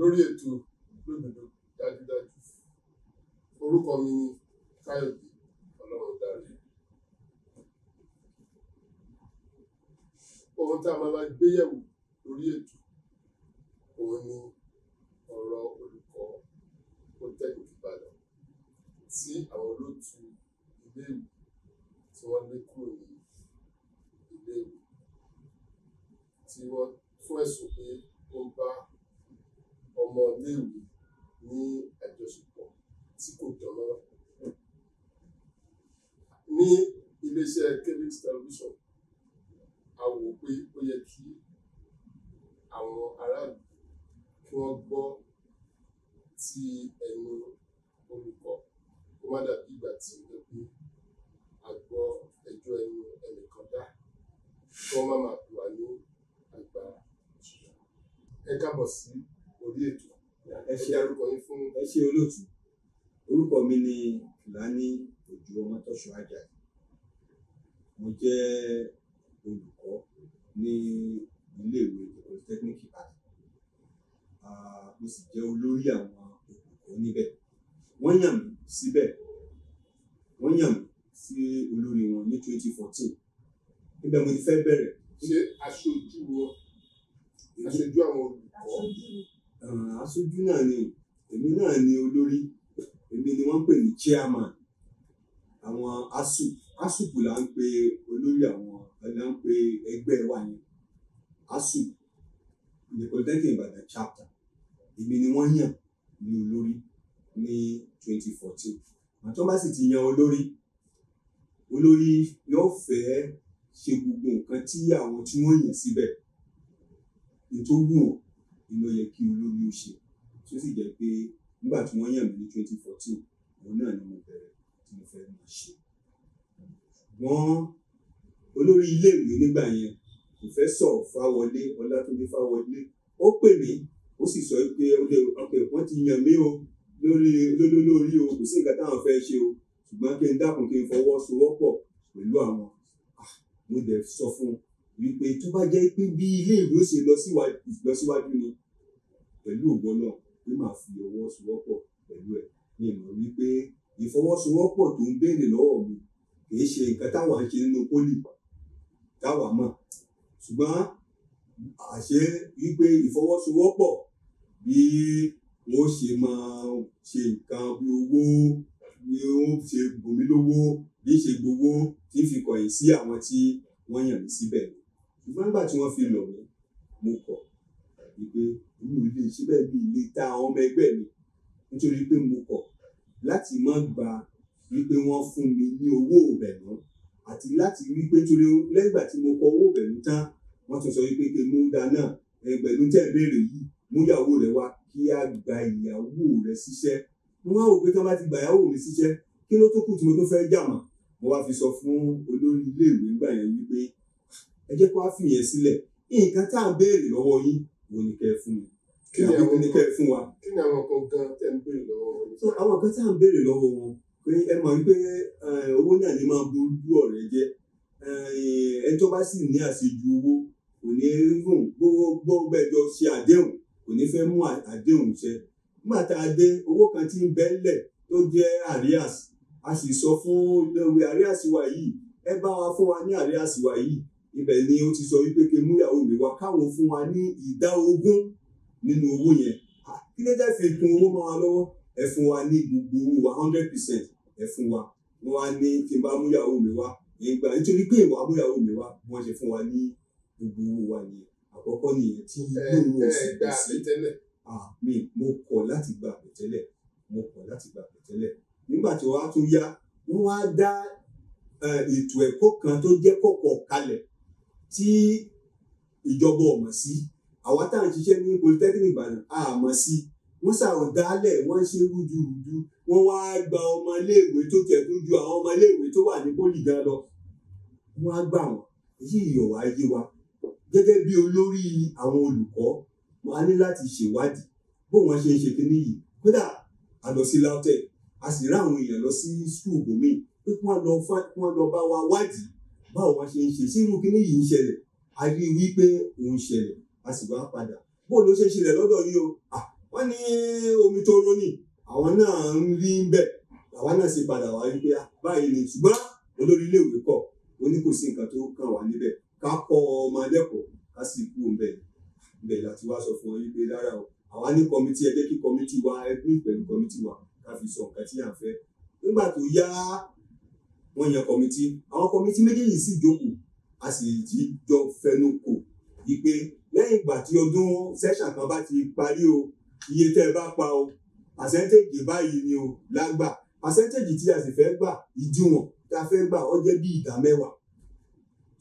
lórí ètò lódodo dájúdájú. Orúkọ mi ni Káyọ̀dé Ọlọ́rundárí. Ohun tí a máa gbé yẹ̀wò lórí ètò òun ni ọ̀rọ̀ olùkọ́ Polytechnic Ìbàdàn tí àwọn olóòtú ilé-ìwé tí wọ́n lé kúrò ní ilé-ìwé tí wọ́n fún ẹ̀sùn pé ó ń bá ọmọ ilé-ìwé ní àjọṣepọ̀ tí kò dánmọ́rán. Ní iléeṣẹ́ KBS Television, a wò pé ó yẹ kí àwọn aráàlú kí wọ́n gbọ́ ti ẹnu olùkọ́ kó má dàbí ìgbà tí ó jẹ́ pé a gbọ́ ẹjọ́ ẹnu ẹnìkan dá kí wọ́n má máa pè wá ní àgbà òṣìṣẹ́. Ẹ káàbọ̀ sí orí ètò. Ẹ ṣé dárúkọ yín fún. Ẹ ṣé olóòtú. Orúkọ mi ni Fúlàní Òjó Ọmọ́tọ́ṣọ́ Àjàyí. Mo jẹ́ olùkọ́ ní iléèwé Polytechnic Ìbàdàn. Mo sì jẹ́ olórí àwọn olùkọ́ níbẹ̀. Wọ́n yàn mí síbẹ̀. Wọ́n yàn mí sí olórí wọn ní 2014. Níbẹ̀ mo ti fẹ́ bẹ̀rẹ̀. Ṣé aṣojú wọn? Aṣojú àwọn olùkọ́? Aṣojú náà ni èmi náà ni olórí. Èmi ni wọ́n ń pè ní chairman. Àwọn ASUP là ń pe olórí àwọn là ń pe ẹgbẹ́ wa yẹn. ASUP ní Polytechnic Ìbàdàn chapter. Èmi ni wọ́n yàn ní olórí ní 2014. Àti wọ́n bá sì ti yan olórí yóò fẹ́ ṣe gbogbo nǹkan tí àwọn tí wọ́n yàn síbẹ̀ ètò wù wọ́n ló yẹ kí olórí ó ṣe. Tí ó sì jẹ́ pé nígbà tí wọ́n yàn mí ní 2014, òun náà ni mo bẹ̀rẹ̀ tí mo fẹ́ máa ṣe. Ṣùgbọ́n olórí iléèwé nígbà yẹn Professor Fáwọlé Ọlátúndé Fáwọlé ó pè mí, ó sì sọ pé wọ́n ti yàn mí o lórí o, kò sí nǹkan táwọn fẹ́ ṣe o, ṣùgbọ́n kí n dákun kí n fọwọ́sowọ́pọ̀ pẹ̀lú àwọn. Mo dẹ̀ sọ fún un wípé tó bá jẹ́ pé bí iléèwé ó ṣe lọ síwájú ni pẹ̀lú ògbọ́n náà pé màá fi ọwọ́ sowọ́pọ̀ pẹ̀lú ẹ̀. Mi mọ̀ wípé ìfọwọ́sowọ́pọ̀ tó ń béèrè lọ́wọ́ mi kì í ṣe nǹkan táwa ń ṣe nínú pólì táwa mọ̀. Ṣùgbọ́n àṣé wípé ìfọwọ́sowọ́pọ̀ bí wọ́n ṣe máa ṣe nǹkan bí owó, bí wọ́n ṣe bùnmí lówó, bí ṣe gbowó tí fi kọ̀yìn sí àwọn tí wọ́n yàn mí síbẹ̀. Ṣùgbọ́n nígbà tí wọ́n fi lọ̀ mí, mo kọ̀ wípé inú ilé iṣẹ́ bẹ́ẹ̀ bí ilé ta àwọn ọmọ ẹgbẹ́ mi, nítorí pé mo kọ̀ láti má gba wípé wọ́n fún mi ní owó ìbẹ̀nú, àti láti rí pé torí lẹ́yìn ìgbà tí mo kọ owó ìbẹ̀nú tán, wọ́n tún sọ wípé kí n mú dáná ẹgbẹ̀lú tẹ́ béèrè yìí, mú ìyàwó rẹ wá kí á gba ìyàwó rẹ síṣẹ́. Mo wá wò pé tí wọ́n bá ti gba ìyàwó mi síṣẹ́, kí ló tó kù tí mo tó fẹ́ jà mọ́? Mo wá fi sọ fún olórí iléèwé nígbà yẹn wípé ẹ jẹ́ kó wá fi yẹn sílẹ̀. Nǹkan tá à ń béèrè lọ́wọ́ yín wo ni kẹ́ ẹ fún mi? Kí ni àwọn ni kẹ́ ẹ fún wa? Kí ni àwọn kankan tẹ́ ń béèrè lọ́wọ́ wọn? Àwọn kan tá à ń béèrè lọ́wọ́ wọn pé ẹ mọ̀ wípé owó náà ni máa bojú ọ̀rẹ́ jẹ́. Ẹni tó bá sì ní àṣejù owó kò ní rùn gbogbo ẹjọ́ ṣe àdéhùn, kò ní fẹ́ mú àdéhùn ṣẹ. Nígbà tá a dé owó kan tí ń bẹ́lẹ̀ tó jẹ́ àríàs, a sì sọ fún ìwé àríàs wa yìí, ẹ bá wa fún wa ní àríàs wa yìí. Ibẹ̀ ni ó ti sọ wípé kí mú ìyàwó mi wá káwọn fún wa ní ìdá 20 nínú owó yẹn. Kí ló dé fi kún owó mọ́ wa lọ́wọ́? Ẹ fún wa ní gbogbo owó wa 100%. Ẹ fún wa. Wọ́n wá ní kí n bá mú ìyàwó mi wá. Nítorí pé ìwà mú ìyàwó mi wá, wọ́n ṣe fún wa ní gbogbo owó wa nìyẹn. Àkọ́kọ́ nìyẹn tí inú wọn sì gbà sí. Mo kọ̀ láti gba àbẹ̀tẹ́lẹ̀. Nígbà tí wọ́n á tún yá, wọ́n wá dá ètò ẹ̀kọ́ kan tó jẹ́ kọ̀kọ̀ kalẹ̀ tí ìjọba ò mọ̀ sí. Àwa tá à ń ṣiṣẹ́ ní Polytechnic Ìbàdàn a mọ̀ sí. Wọ́n ṣàròdálẹ̀, wọ́n ṣe rúdurùdu. Wọ́n wá gba ọmọ iléèwé tó tẹ̀ tó ju àwọn ọmọ iléèwé tó wà ní pólì gan lọ. Wọ́n á gbà wọ́n. Èyí ìyọ̀wá yé wa. Gẹ́gẹ́ bí olórí àwọn olùkọ́, wọ́n á ní láti ṣèwádìí bó wọ́n ṣe ń ṣe kíní yìí. Kódà a lọ sí LAUTECH, a sì rán àwọn èèyàn lọ sí skul bòmíì pé kí wọ́n lọ bá wa wádìí báwo wọ́n ṣe ń ṣe. Sí irú kíní yìí ń ṣẹlẹ̀, a rí i wípé òun ṣẹlẹ̀, a sì wá padà. Bó ló ṣe ń ṣẹlẹ̀ lọ́dọ̀ yìí o? wọ́n ní omi tó rónì àwọn náà ń rí bẹ́ẹ̀ àwa náà sì padà wá wípé báyìí ni ṣùgbọ́n olórí iléèwé kọ̀ ó ní kò sí nǹkan tó kàn wá níbẹ̀ ká kọ́ ọmọ lẹ́kọ̀ọ́ ká sì kú bẹ́ẹ̀ láti wá sọ fún wọn wípé rárá o àwa ní kọmitì ẹ jẹ́ kí kọmitì wa ẹ pín pẹ̀lú kọmitì wa ká fi sọ nǹkan tí à ń fẹ́ nígbà tó yá wọ́n yan kọmitì àwọn kọmitì méjèèjì sì jókòó a sì ti jọ fẹnu kò wípé lẹ́yìn ìgbà tí ọdún sẹ́ṣàn kan bá ti parí o iye tẹ́ ẹ bá pa o pàṣẹ́ntéèjì báyìí ni o lágbà pàṣẹ́ntéèjì tí a sì fẹ́ gbà ìdíwọ̀n tí a fẹ́ gbà ó jẹ́ bí 10%.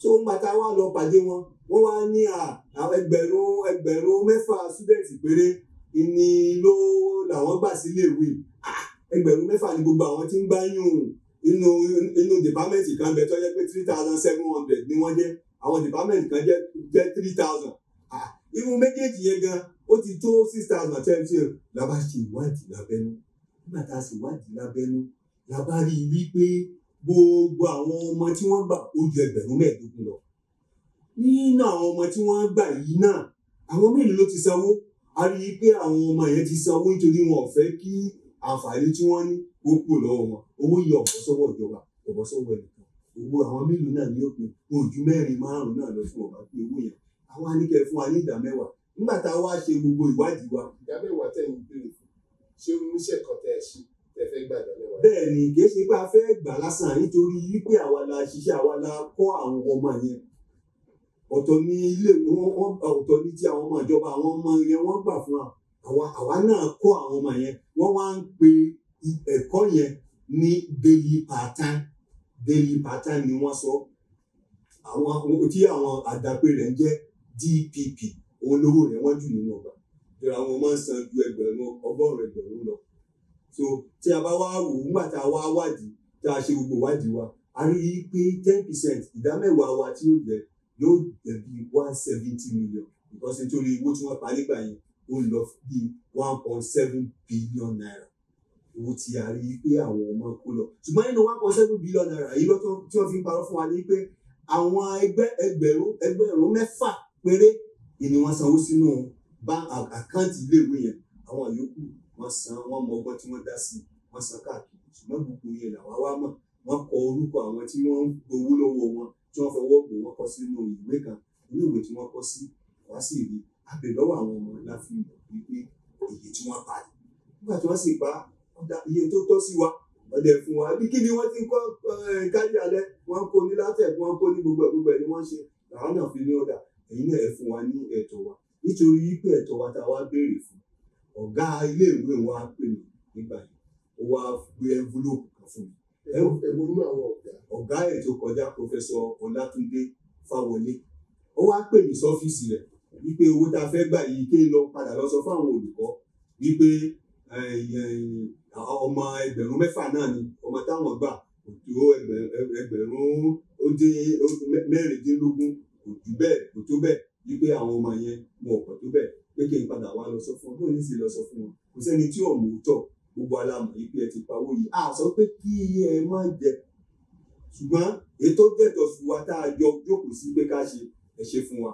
tó ń bàtà wá lọ pàdé wọn wọ́n wá ní ẹgbẹ̀rún 6 students péré ni ló làwọn gbà sílé ìwé 6 ni gbogbo àwọn tí ń gbá yùn inú department kan bẹ tó jẹ́ pé 3,700 ni wọ́n jẹ́ àwọn department kan jẹ́ 3,000 irú méjèèjì yẹn gan ó ti tó 6,000 la bá ṣe ìwádìí lábẹ́nú nígbà tá a ṣe ìwádìí lábẹ́nú la bá rí i wípé gbogbo àwọn ọmọ tí wọ́n gbà ó ju 15,000 lọ nínú àwọn ọmọ tí wọ́n gbà yìí náà àwọn mélòó ló ti sanwó a rí i pé àwọn ọmọ yẹn ti sanwó nítorí wọn ò fẹ́ kí àǹfààní tí wọ́n ní ó pò lọ́wọ́ wọn owó yìí ọ̀bọ̀ sọ́wọ́ ìjọba ọ̀bọ̀ sọ́wọ́ ẹnìkan owó àwọn mélòó náà ní òpin wọn ò ju 4-5 náà lọ fún ọba pé owó yẹn àwọn aníkẹ́ fún wa ní 10%. Nígbà tá a wá ṣe gbogbo ìwádìí wa. 10% tẹ̀yìn béèrè fún ṣé oníṣẹ́ kan tẹ̀ ṣe tẹ̀ fẹ́ gbà 10%. bẹ́ẹ̀ ni kì í ṣe pé a fẹ́ gbà lásán nítorí wípé àwa la ṣiṣẹ́ àwa la kọ́ àwọn ọmọ yẹn ọ̀tọ̀ ní ilé wọn ọ̀tọ̀ ní ti àwọn ọmọ ìjọba àwọn ọmọ yẹn wọ́n gbà fún àwa náà kọ́ àwọn ọmọ yẹn wọ́n wá ń pe ẹ̀kọ́ yẹn ní daily part-time ni wọ́n sọ àwọn tí àwọn àdàpè rẹ̀ ń jẹ́ DPP òun lówó rẹ̀ wọ́n jù nínú ọgbà ìrora àwọn ọmọ ń san ju 100,000 lọ so tí a bá wá wò ó nígbà tá a wá wádìí tá a ṣe gbogbo ìwádìí wa a rí i pé 10% 10% wa tí ó jẹ yóò jẹ bí 170 million because nítorí owó tí wọ́n pa nígbà yẹn ó lọ bí 1.7 billion naira owó tí a rí i pé àwọn ọmọ kó lọ ṣùgbọ́n nínú 1.7 billion naira yìí lọ́tọ́ tí wọ́n fi ń parọ́ fún wa ní pé àwọn ẹgbẹ̀rún 6 péré ni wọ́n sanwó sínú àkáǹtì iléèwé yẹn àwọn yòókù wọ́n san wọ́n mọ ọgbọ́n tí wọ́n dá sí wọ́n san káàkiri ṣùgbọ́n gbogbo yẹn làwa wá mọ̀ wọ́n kọ orúkọ àwọn tí wọ́n ń gbowó lọ́wọ́ wọn tí wọ́n fọwọ́ pò wọ́n kọ sínú ìwé kan inú ìwé tí wọ́n kọ sí wá sí ìwé àbẹ̀ lọ́wọ́ àwọn ọmọ láfi mọ̀ wípé èyí tí wọ́n pa nígbà tí wọ́n sì pa iye tó tọ́ sí wa ọdẹ fún wa bí kí ni wọ́n ti ń kọ́ kájí alẹ́ wọ́n kó ní látẹ̀ wọ́n kó ní gbogbo ẹ̀ ni wọ́n ṣe làwọn náà fi ní ọ̀dà ẹ̀yin náà ẹ fún wa ní ẹ̀tọ́ wa nítorí pé ẹ̀tọ́ wa tá a wá béèrè fún ọ̀gá iléèwé wa pè mí nígbà yìí ó wá gbé envelope kan fún mi ọ̀gá ẹ̀ tó kọjá Professor Ọlátúndé Fáwọlé ó wá pè mí sọ́fíìsì rẹ̀ wípé owó tá a fẹ́ gbà yìí kí n lọ padà lọ sọ fáwọn olùkọ́ wípé ọmọ 6 náà ni ọmọ táwọn gbà kò tó 16 kò jù bẹ́ẹ̀ kò tó bẹ́ẹ̀ wípé àwọn ọmọ yẹn wọn ò pọ̀ tó bẹ́ẹ̀ pé kí n padà wá lọ sọ fún wọn bóyá ní sì lọ sọ fún wọn kò sẹ́ni tí ò mú tọ̀ gbogbo alámọ̀ yìí pé ẹ ti pawó yìí a sọ pé kí ẹ má jẹ ṣùgbọ́n ètò jẹ́tọ̀ fún wa tá a jọ jókòó sí pé ká ṣe ẹ ṣe fún wa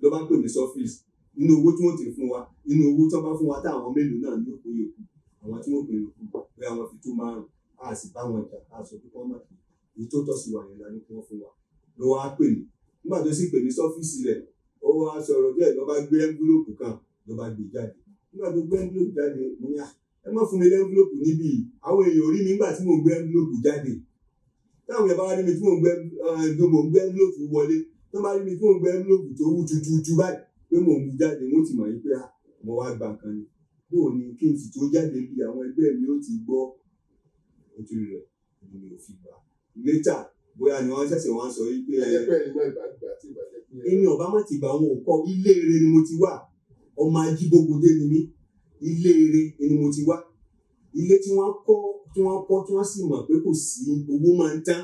ló bá pè mí sọ́fíìsì nínú owó tí wọ́n ti fún wa nínú owó tí wọ́n bá fún wa táwọn mélòó náà ní òkú yòókù àwọn tí wọ́n pè yòókù pé àwọn fi tó 5 a sì bá wọn jà a sọ pé kọ́ mọ̀ èyí tó tọ́ sí wa yẹn la ní kí wọ́n fún wa ló wá pè mí nígbà tó sì pè mí sọ́fíìsì rẹ̀ ó wá sọ̀rọ̀ díẹ̀ ló bá gbé ẹ́ńfúlọ́pù kan ló bá gbé jáde nígbà tó gbé ẹ́ńfúlọ́pù jáde mo ní ẹ má fún mi lẹ́ńfúlọ́pù níbí àwọn èèyàn rí mi nígbà tí mo gbé ẹ́ńfúlọ́pù jáde táwọn èèyàn bá rí mi tí mo gbé ẹ́ńfúlọ́pù wọlé tó bá rí mi tí mo gbé ẹ́ńfúlọ́pù tó wú tututu báyìí pé mo mú jáde wọ́n ti mọ̀ yí pé mo wá gba nǹkan ni bó o ní kí n sì tó jáde bí àwọn ẹgbẹ́ mi ó ti gbọ́ ojú rẹ̀ mi ò fi gbà létà bóyá ni wọ́n ṣẹ̀ṣẹ̀ wọ́n sọ yí pé èmi ọ̀bá má ti gbà wọn ò kọ́ ilé eré ni mo ti wà ọmọ ajíbógodé ni mí ilé eré ni mo ti wá ilé tí wọ́n kọ́ tí wọ́n sì mọ̀ pé kò sí owó máa ń tán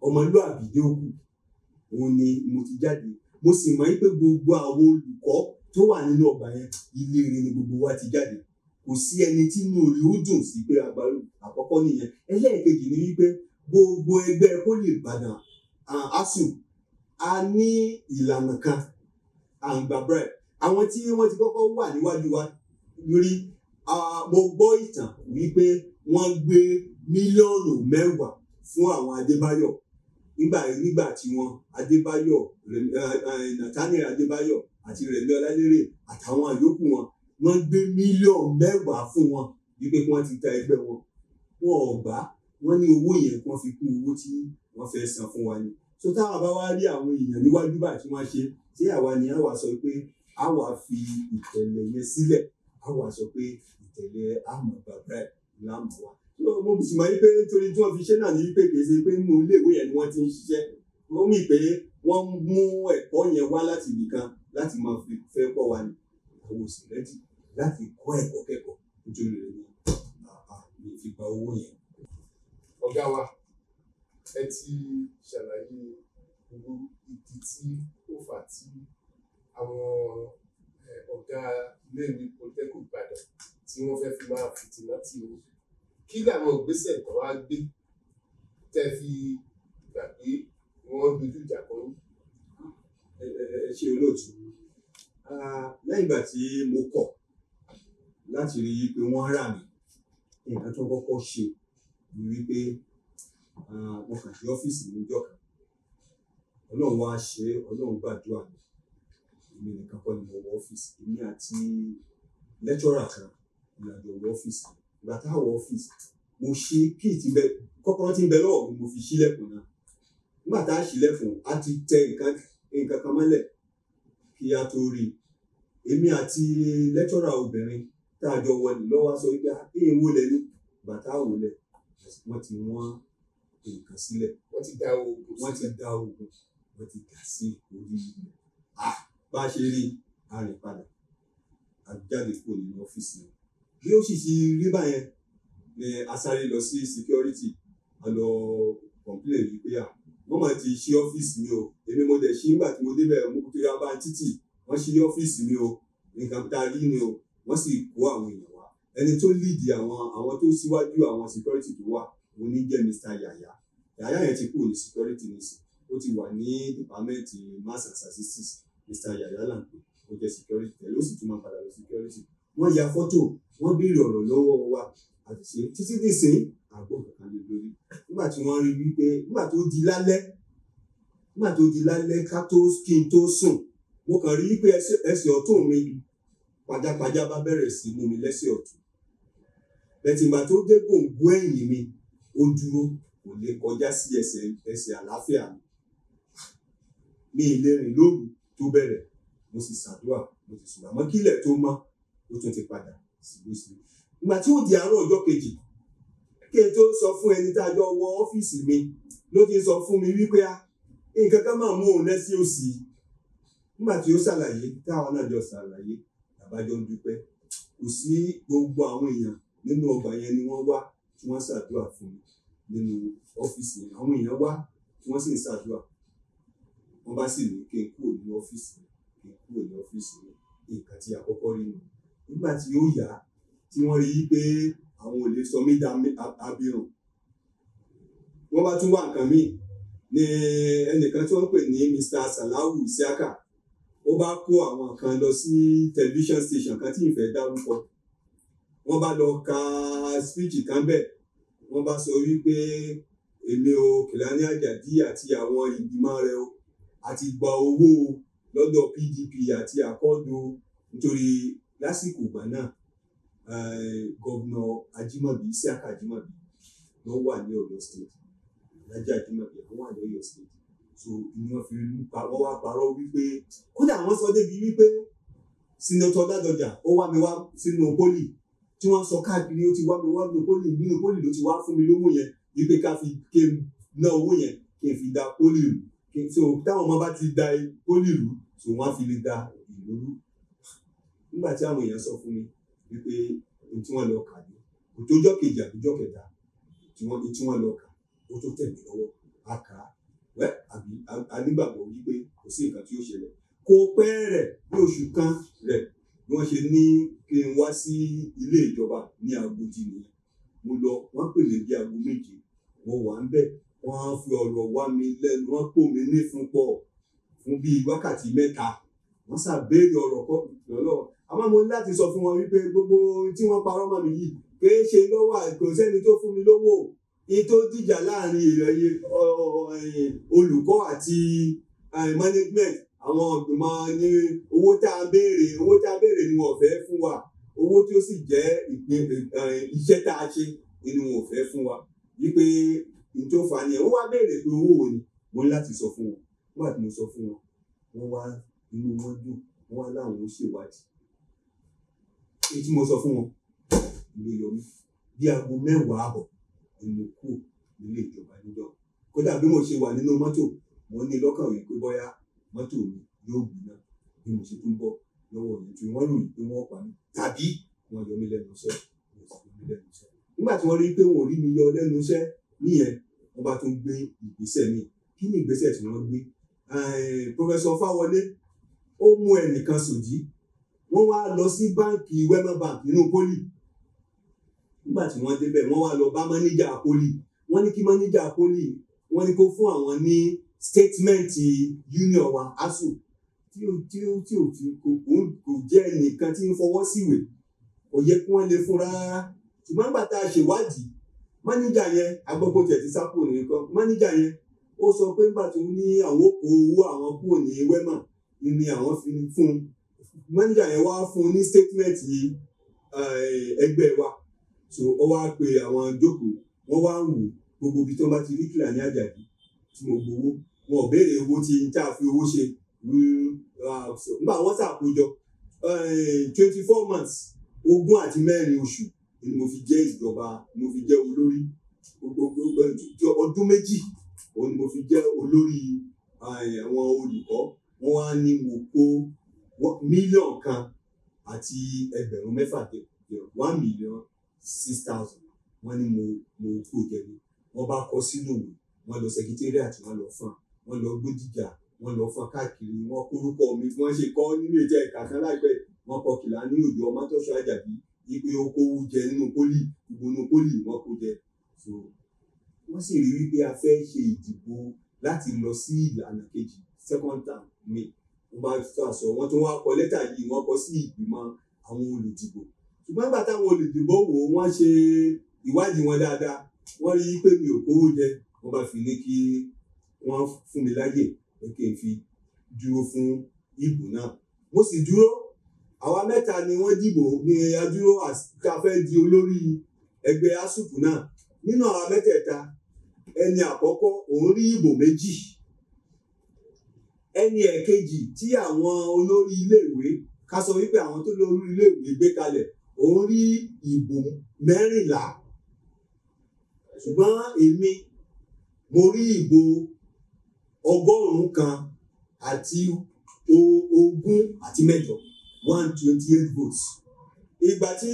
ọmọlúàbí dé òkú òun ni mo ti jáde mo sì mọ̀ pé gbogbo àwọn olùkọ́ tó wà nínú ọgbà yẹn ilé eré ni gbogbo wa ti jáde kò sí ẹni tí inú rẹ̀ ó dùn sí pé agbárò àkọ́kọ́ nìyẹn ẹlẹ́ẹ̀kejì ni wípé gbogbo ẹgbẹ́ Poli Ìbàdàn ASUU a ní ìlànà kan àǹgbà bribe àwọn tí wọ́n ti kọ́kọ́ wà níwájú wa lórí mo gbọ́ ìtàn wípé wọ́n gbé mílíọ̀nù 10 fún àwọn Adébáyọ̀ nígbà tí wọ́n Adébáyọ̀ Nathaniel Adébáyọ̀ àti Rẹ̀mí Ọlálérè àtàwọn àyókù wọ́n gbé mílíọ̀nù 10 fún wọn wípé kí wọ́n ti ta ẹgbẹ́ wọn ò gbà wọ́n ní owó yẹn kí wọ́n fi kún owó tí wọ́n fẹ́ san fún wa ni. So táwa bá wá rí àwọn èèyàn níwájú báyìí tí wọ́n ṣe tí àwa ni àwa sọ pé àwa fi ìtẹ̀lẹ̀ yẹn sílẹ̀ àwa sọ pé ìtẹ̀lẹ̀ àmọ̀ bàbá ẹ̀ láàmú wa. Mo sì mọ̀ wípé torí tí wọ́n fi ṣe náà ní wípé kì í ṣe pé nínú iléèwé yẹn ni wọ́n ti ń ṣiṣẹ́ wọ́n mì pé wọ́n mú ẹ̀kọ́ yẹn wá láti ibìkan láti máa fi fẹ́ kọ́ wa ni àwọn òsì rẹ́dì láti kọ́ ẹ̀kọ́ kẹ́kọ̀ọ́ nítorí rẹ̀ ni fi gba owó yẹn. Ọ̀gá wa ẹ ti ṣàlàyé gbogbo ìdí tí ó fà tí àwọn ọ̀gá iléèwé Polytechnic Ìbàdàn tí wọ́n fẹ́ fi máa fìtínà tì ó kí làwọn ìgbésẹ̀ kan wá gbé tẹ́ fi gbà pé wọ́n dojú ìjà kọ yín. Ẹ ṣe olóòtú lẹ́yìn ìgbà tí mo kọ̀ láti rí i pé wọ́n rà mí nǹkan tó kọ́kọ́ ṣe ni wípé wọ́n kàn sí ọ́fíìsì mi níjọ́ kan Ọlọ́run wá ṣe Ọlọ́run gbàdúrà mi èmi nìkan kọ́ ni mo wọ ọ́fíìsì èmi àti lẹ́tọ́rà kan ní àjọ wọ ọ́fíìsì ìgbà tá a wọ ọ́fíìsì mo ṣe kíì tí kọ́kọ́rọ́ tí ń bẹ lọ́wọ́ mi mo fi ṣílẹ̀kùn náà nígbà tá a ṣílẹ̀kùn a ti tẹ nǹkan kan mọ́lẹ̀ kí a tó rí èmi àti lẹ́tọ́rà obìnrin tá a jọ wọlé lọ́wọ́ sọ wípé èèyàn wọlé ní bàtà wọlé wọ́n ti wọ́n nǹkan sílẹ̀ wọ́n ti dá oògùn wọ́n ti dà sí orí bá a ṣe rí arìn padà a jáde kúrò nínú ọ́fíìsì náà bí ó sì ti rí báyẹn ni a sáré lọ sí security a lọ complain wípé wọ́n máa ti ṣí ọ́fíìsì mi o èmi mo dẹ̀ ṣí nígbà tí mo débẹ̀ mo kúrò abá títì wọ́n ṣí ọ́fíìsì mi o nǹkan tá a rí ni o wọ́n sì kó àwọn èèyàn wá ẹni tó lead àwọn tó síwájú àwọn security tó wà mo ní jẹ́ Mr. Yàyà yẹn ti kúrò ní security nísìn ó ti wà ní department mass and statistics Mr. Yàyà là ń pè ó jẹ́ security tẹ̀lé ó sì tún máa padà lọ security wọ́n ya fọ́tò wọ́n béèrè ọ̀rọ̀ lọ́wọ́ wa àti ṣe títí nísìn àgbọ̀ kankan lè lórí nígbà tí wọ́n rí wípé nígbà tó di lálẹ́ kí n tó sùn mo kàn rí wípé ẹsẹ̀ ọ̀tún mi pajápajá bá bẹ̀rẹ̀ sí mú mi lẹ́sẹ̀ ọ̀tún bẹ̀tìgbà tó dé gbòǹgbò ẹ̀yìn mi ó dúró kò lè kọjá sí ẹsẹ̀ àlàáfíà mi ilé rìn lóru tó bẹ̀rẹ̀ mo sì ṣàdúrà mo ti sùn àmọ́ kílẹ̀ tó mọ́ ó tún ti padà síbòsíbò ìgbà tí ó di àárọ̀ ọjọ́ kejì kí n tó sọ fún ẹni tá a jọ wọ ọ́fíìsì mi ló ti sọ fún mi wípé nǹkan kan máa mú òun lẹ́sí òsì nígbà tí ó ṣàlàyé táwọn náà jọ ṣàlàyé àbájọ ń dúpẹ́ kò sí gbogbo àwọn èèyàn nínú ọgbà yẹn ni wọ́n wá tí wọ́n ṣàdúrà fún mi nínú ọ́fíìsì yẹn àwọn èèyàn wá tí wọ́n sì ń ṣàdúrà wọ́n bá sì ní kí n kúrò ní ọ́fíìsì nǹkan tí àkọ́kọ́ rí nù nígbà tí ó yá tí wọ́n rí pé àwọn ò lè sọ mí dá abirùn wọ́n bá tún wá nǹkan míì ní ẹnìkan tí wọ́n pè ní Mr. Salahu Isiaka ó bá kó àwọn kan lọ sí television station kan tí ìfẹ́ dárúkọ wọ́n bá lọ ka speech kan bẹ́ẹ̀ wọ́n bá sọ wípé èmi o Kèlání Àjàdí àti àwọn ìgbìmọ̀ rẹ̀ o àti gba owó lọ́dọ̀ PDP àti àkọ́dù nítorí lásìkò ìgbà náà gọ́vnà Ajímọ̀bí Isiaka Ajímọ̀bí ló wà ní Ọ̀yọ́ state Alhaji Ajímọ̀bí ló wà ní Ọ̀yọ́ state so ni wọ́n fi wọ́n wá parọ́ wípé kódà wọ́n sọ débi wípé Senator Ládọjà ó wá mi wá sínú pólì tí wọ́n sọ káàkiri ó ti wá mi wá nínú pólì ló ti wá fún mi lówó yẹn wípé ká fi ké ná owó yẹn kí n fi da pólì rù so táwọn ọmọ bá ti da pólì rù so wọ́n á fi lè da ìlú rú nígbà tí àwọn èèyàn sọ fún mi wípé ohun tí wọ́n lọ kà ní òtójọ́ kejì àbújọ́ kẹta tí wọ́n lọ kà ó tó tẹ̀ mí lọ́wọ́ a kà á a nígbàgbọ́ wípé kò sí nǹkan tí ó ṣẹlẹ̀ kò pẹ́ rẹ̀ ní oṣù kan rẹ̀ bí wọ́n ṣe ní kí n wá sí ilé ìjọba ní Agodi nìyẹn mo lọ wọ́n pè mí bí aago 7 wọ́n wà ń bẹ̀ wọ́n fi ọ̀rọ̀ wá mi lẹ́nu wọ́n pò mí ní fún bíi wákàtí 3 wọ́n ṣàbẹ̀rẹ̀ ọ̀rọ̀ kọ́ lọ́lọ́ àmọ́ mo ní láti sọ fún wọn wípé gbogbo tí wọ́n parọ́ mọ́ mi yìí pé ṣe lọ́wọ́ kò sẹ́ni tó fún mi lówó ní tó dìjà láàrin olùkọ́ àti management àwọn ìgbìmọ̀ ní owó tá a béèrè ni wọ́n fẹ́ fún wa owó tí ó sì jẹ́ iṣẹ́ tá a ṣe ni wọ́n fẹ́ fún wa wípé ní tó fà á nìyẹn wọ́n wá béèrè pé owó wo ni mo ní láti sọ fún wọn nígbà tí mo sọ fún wọn wọ́n wá inú wọn dùn wọ́n wá láwọn ó ṣèwádìí èyí tí mo sọ fún wọn ló yọ mí bí aago 10:00 ni mo kú nílé ìjọba níjọ́ kódà bí mo ṣe wà nínú mọ́tò mo ní lọ́kàn wípé bóyá mọ́tò mi yóò gbiná bí mo ṣe tún bọ̀ lọ́wọ́ yẹn tí wọ́n ròyìn pé wọ́n pa mí tàbí wọ́n yọ mí lẹ́nu iṣẹ́ nígbà tí wọ́n rí pé wọn ò rí mi yọ lẹ́nu iṣẹ́ níyẹn wọ́n bá tún gbé ìgbésẹ̀ mi kí ni ìgbésẹ̀ tí wọ́n gbé Professor Fáwọlé ó mú ẹnìkan sòdí wọ́n wá lọ sí báǹkì Wema Bank nínú poli nígbà tí wọ́n débẹ̀ wọ́n wá lọ bá máníjà poli wọ́n ní kí máníjà poli wọ́n ní kó fún àwọn ní statement union wa ASUU tí kò jẹ́ ẹnìkan tí ń fọwọ́ síwèé kò yẹ kí wọ́n lè fún rárá ṣùgbọ́n nígbà tá a ṣèwádìí máníjà yẹn agbọ́gbó tẹ̀ ti sápò nìkan máníjà yẹn ó sọ pé nígbà tó ní àwọn kó owó àwọn kúrò ní Wema ni àwọn fi fún máníjà yẹn wá fún ní statement ẹgbẹ́ wa so ó wá pe àwọn jókòó wọ́n wá ń wò gbogbo ibi tó bá ti rí Kìlàní Àjàdí tí mo gbowó wọn ò béèrè owó tí n tá a fi owó ṣe nígbà wọ́n ṣàkójọ 24 months 24 oṣù ni mo fi jẹ́ ìjọba mo fi jẹ́ olórí ọdún 2 òun ni mo fi jẹ́ olórí àwọn olùkọ́ wọ́n wá ní mo kó mílíọ̀nù kan àti ẹgbẹ̀rún 6 1,006,000 wọ́n ní mo kó jẹ ní wọ́n bá kọ sínú ìwé wọ́n lọ secretariat wọ́n lọ fún wọ́n lọ Bódìjà wọ́n lọ fún káàkiri wọ́n kórúkọ mi wọ́n ṣe kọ́ nínú ìjẹ́ ìkàkan láìpẹ́ wọ́n kọ Kìlàní Òjó Ọmọ́tọ́ṣọ́ Àjàdí wípé ó kówó jẹ nínú pólì ìgbónú pólì wọ́n kó jẹ so wọ́n sì rí wípé a fẹ́ ṣe ìdìbò láti lọ sí ìlànà kejì second term mi wọ́n bá sọ wọ́n tún wá kọ lẹ́tà yìí wọ́n kọ sí ìgbìmọ̀ àwọn olùdìbò ṣùgbọ́n nígbà táwọn olùdìbò wò wọ́n ṣe ìwádìí wọn dáadáa wọ́n rí pé mi ò kówó jẹ wọ́n bá fi ní kí wọ́n fún mi láyè pé kí n fi dúró fún ìbò náà mo sì dúró àwa 3 ni wọ́n dìbò ní adúró ká fẹ́ di olórí ẹgbẹ́ ASUU náà nínú àwa 3 ẹni àkọ́kọ́ òun rí ìbò 2 ẹni ẹ̀kejì tí àwọn olórí iléèwé ká sọ wípé àwọn tó lórí iléèwé gbé kalẹ̀ òun rí ìbò 14 ṣùgbọ́n èmi mo rí ìbò 100 àti 8 128 votes. Ìgbà tí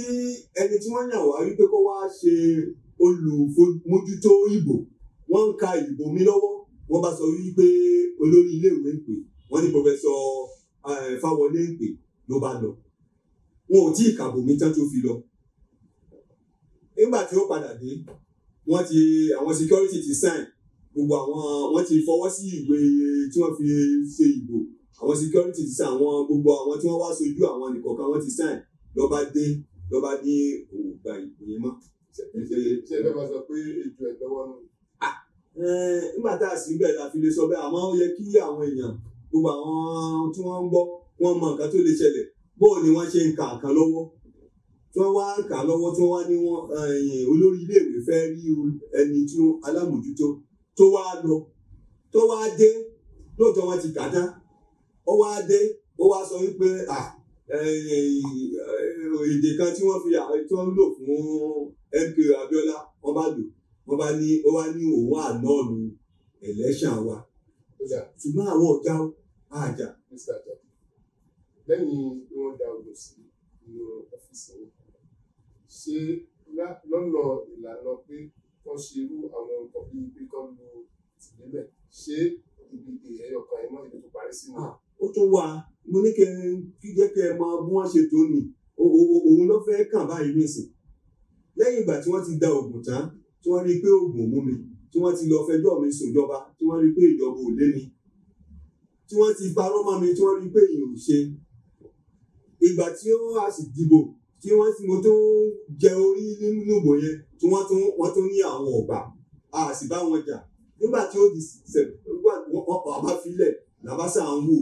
ẹni tí wọ́n yàn wá wípé kó wá ṣe olùmójútó ìbò wọ́n ń ka ìbò mi lọ́wọ́ wọ́n bá sọ wípé olórí iléèwé ń pè wọ́n ní Professor Fáwọlé ń pè ló bá lọ wọn ò tí ì kàbò mi tán tó fi lọ nígbà tí ó padà dé wọ́n ti àwọn security ti sign gbogbo àwọn wọ́n ti fọwọ́ sí ìwé tí wọ́n fi ṣe ìbò àwọn security ti sign àwọn gbogbo àwọn tí wọ́n wá sojú àwọn nìkọ̀ọ̀kan wọ́n ti sign ló bá ní òun gba ìbò yẹn mọ́. ṣé ẹ fẹ́ máa sọ pé ètò ẹ̀ lọ́wọ́ nù. nígbà tá a sì bẹ́ẹ̀ la fi lè sọ bẹ́ẹ̀ àmọ́ ó yẹ kí àwọn èèyàn gbogbo àwọn tí wọ́n ń gbọ́ wọ́n mọ nǹkan tó lè ṣẹlẹ̀ bóò ni wọ́n ṣe ń ka nǹkan lọ́wọ́ tí wọ́n wá ń kà lọ́wọ́ tí wọ́n wá ní wọn olórí iléèwé fẹ́ rí ẹni tí alámòjútó tó wá lọ tó wá dé lóòótọ́ wọn ti kà dá ó wá dé ó wá sọ wípé èdè kan tí wọ́n lò fún MKO Abiola wọ́n bá lò ó wá ní òun ànọ́ọ̀lù election wa ṣùgbọ́n àwọn ọ̀já àjà. lẹ́yìn tí wọ́n dá odò sí inú ọ́fíìsì wọn ṣé lọ́nà ìlànà pé wọ́n ṣe irú àwọn nǹkan bíi pé kán lo tìlélẹ̀ ṣé ibi ẹ̀yọkàn ẹ̀ mọ́ ibi tó parí sí náà. ó tún wà mo ní kí jẹ́ kẹ́ ẹ mọ bí wọ́n ṣe tó ní òun ló fẹ́ kàn báyìí nísìn lẹ́yìn ìgbà tí wọ́n ti da oògùn tán tí wọ́n rí i pé oògùn mú mi tí wọ́n ti lọ fẹjọ́ mi sùn ìjọba tí wọ́n rí i pé ìjọba ò lé mi tí wọ́n ti parọ́ mọ́ mi tí wọ́n rí pé èèyàn ò ṣe ìgbà tí ó a sì dìbò tí wọ́n ti mo tó jẹ orí nínú ìbò yẹn tí wọ́n tún ní àwọn ọ̀gbà a sì bá wọn jà nígbà tí ó di àbá filẹ̀ làbásà ń wò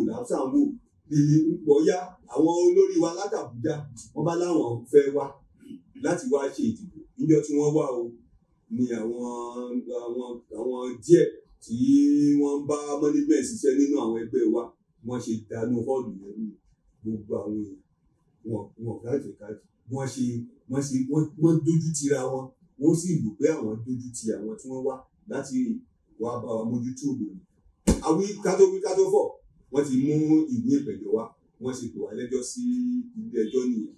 bóyá àwọn olórí wa látàbújá wọ́n bá láwọn fẹ́ wá láti wá ṣe ìdìbò níjọ́ tí wọ́n wá o ní àwọn díẹ̀ tí wọ́n bá management ṣiṣẹ́ nínú àwọn ẹgbẹ́ wa wọ́n ṣe dànù họ́ọ̀lù yẹn nù gbogbo àwọn èèyàn wọn káàkiri wọ́n dójú tira wọn wọ́n sì rò pé àwọn dójú ti àwọn tí wọ́n wá láti wá bá wa mójútó ògbóni àwí kátó fọ̀ wọ́n ti mú ìwé ìpẹ̀jọ́ wá wọ́n sì pè wá lẹ́jọ́ sí ilé ẹjọ́ nìyẹn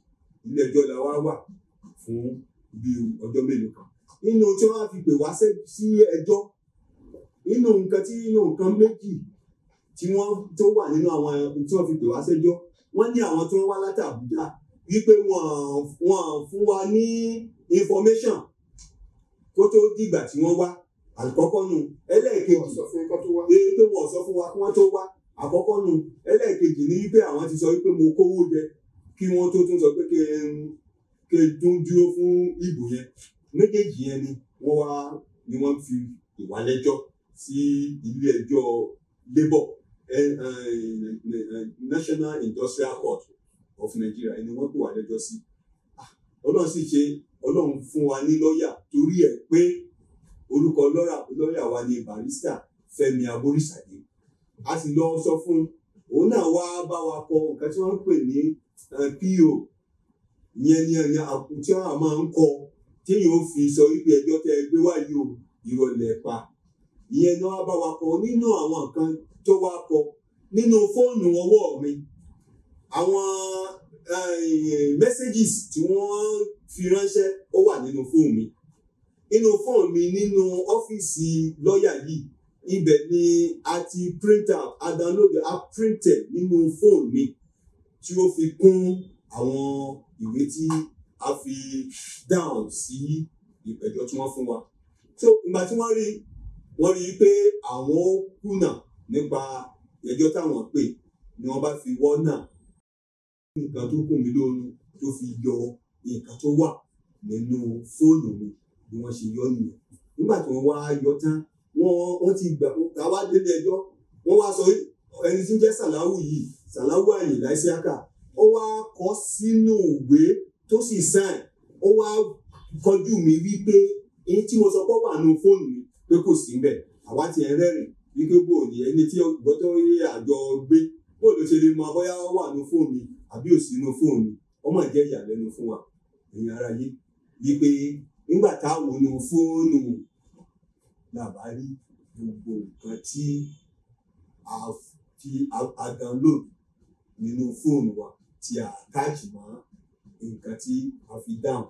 ilé ẹjọ́ la wá wà fún bí ọjọ́ mélòó kan nínú tí wọ́n á fi pè wá sí ẹjọ́ nínú nǹkan méjì tí wọ́n tó wà nínú àwọn tí wọ́n fi pè wá sẹ́jọ́ wọ́n ní àwọn tí wọ́n wá láti Àbújá wípé wọ́n fún wa ní information kó tó dìgbà tí wọ́n wá àkọ́kọ́ nù ẹlẹ́ẹ̀kejì pé wọ́n sọ fún wa kí wọ́n tó wá àkọ́kọ́ nù ẹlẹ́ẹ̀kejì ní wípé àwọn ti sọ wípé mo kówó jẹ kí wọ́n tó tún sọ pé kí n dúró fún ìbò yẹn méjèèjì yẹn ni wọ́n fi ìwálẹ́jọ́ sí ilé ẹjọ́ labour National Industrial Court of Nigeria ni wọ́n pè wá lẹ́jọ́ sí ọlọ́run sì ṣe ọlọ́run fún wa ní lọ́ọ̀yà torí ẹ̀ pé orúkọ lọ́ọ̀yà wa ni Barrister Fẹ́mi Aboríṣàdé a sì lọ sọ fún òun náà wá bá wa kọ nǹkan tí wọ́n ń pè ní PO ìyẹn ni tí wọ́n máa ń kọ tí yóò fi sọ wípé ẹjọ́ tẹ́ ẹ gbé wáyé o ìrọ̀lẹ́ pa ìyẹn ni wọ́n bá wa kọ nínú àwọn nǹkan tó wá kọ nínú fóònù ọwọ́ mi àwọn messages tí wọ́n fi ránṣẹ́ ó wà nínú fóònù mi nínú ọ́fíìsì lọ́ọ̀yà yìí ibẹ̀ ni a ti print out a download a printed nínú fóònù mi tí ó fi kún àwọn ìwé tí a fi down sí ìpẹ̀jọ́ tí wọ́n fún wa so ìgbà tí wọ́n rí pé àwọn kùnà nípa ẹjọ́ táwọn pè ni wọ́n bá fi wọ́nà nǹkan tó kùn mí lóorun tó fi yọ nǹkan tó wà nínú fóònù mi bí wọ́n ṣe yọ nìyẹn nígbà tí wọ́n wá yọ tán wọ́n ti gbà káwá délé ẹjọ́ wọ́n wá sọ ẹni tí ń jẹ́ Sàláwù Àyìnlá Ìsíákà ó wá kọ sínú ìwé tó sì sign ó wá kọjú mi wípé èyí tí mo sọ pé wà nínú fóònù mi pé kò sí níbẹ̀ àwa ti ẹ̀ rẹ́rìn wípé bò ní ẹni tí gbọ́tọ́ rí àjọ gbé bó ló ṣe lè mọ bóyá ó wà nínú fóònù mi àbí ò sí nínú fóònù mi ọmọ jẹ́ ìyàlẹ́nu fún wa ẹ̀yin aráyé wípé nígbà táwọn nínú fóònù làbá rí gbogbo nǹkan tí a download nínú fóònù wa tí a attach mọ́ nǹkan tí a fi down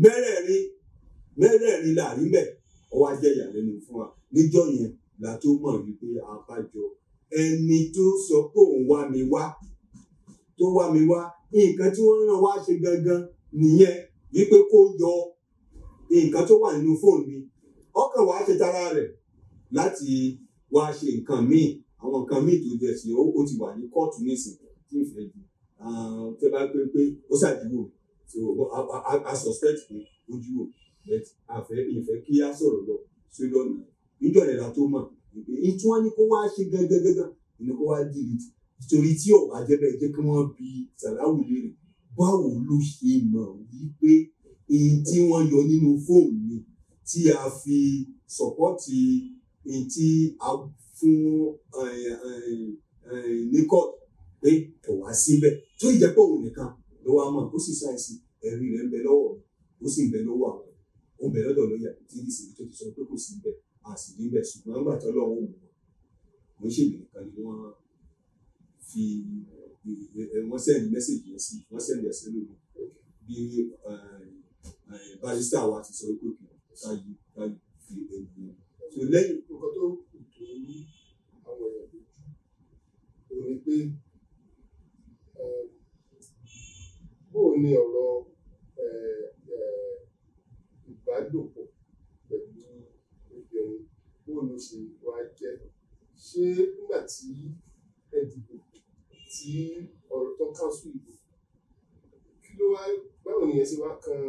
mẹ́rẹ̀ẹ̀rin láàrin bẹ́ẹ̀ ó wá jẹ́ ìyàlẹ́nu fún wa níjọ́ yẹn la tó mọ̀ wípé àbájọ ẹni tó sọ pé òun wá mi wá nǹkan tí wọ́n rán wá ṣe gangan nìyẹn wípé kó yọ nǹkan tó wà nínú fóònù mi ọkàn wàá ṣe tara rẹ̀ láti wá ṣe nǹkan míì àwọn nǹkan míì tó jẹ sí ó ti wà ní kóòtù nísìnyí tí ìfẹ́ ju tẹ bá pé ó ṣàdúró so a suspect pé ó júwò but ìfẹ́ kí á sọ̀rọ̀ lọ sórí ọ̀nà níjọ́ rẹ̀ la tó mọ̀ pé tí wọ́n ní kó wá ṣe gangan ní kó wá delete torí tí ò bá jẹ́ bẹ́ẹ̀ jẹ́ kí wọ́n bi Sàláwù léèrè báwo ló ṣe mọ̀ wípé èyí tí wọ́n yọ nínú fóònù mi tí a fi sọ̀pọ́tì èyí tí a fún ní court pé kò wá síbẹ̀ tó ìjẹ́pọ̀ òun nìkan ló wá mọ̀ ó sì ṣàìsí ẹ̀rí rẹ̀ ń bẹ lọ́wọ́ ó sì ń bẹ lọ́wọ́ àwọn ó ń bẹ lọ́dọ̀ lọ́yà tí ìdí tó ti sọ pé kò sí bẹ́ẹ̀ a sì rí bẹ́ẹ̀ ṣùgbọ́n nígbà tó lọ́wọ́ òun wọ́n ṣèlú nìkan ni wọ́n fi wọ́n sẹ́ndì mẹ́sẹ̀gì yẹn sí wọ́n sẹ́ndì ẹ̀sẹ̀ lónìí bí Barrister wa ti sọ pé káyí fi ẹnu yẹn. so lẹ́yìn nǹkan tó kù tó ní àwọn èèyàn lójú òun ni pé bóò ni ọ̀rọ̀ ìbálòpọ̀ pẹ̀lú obìnrin bóò ló ṣe wá jẹ́ ṣé nígbà tí tí ọ̀rọ̀ tó káńsù ìbò kí ló wá báwo ni ẹ ṣe wá kan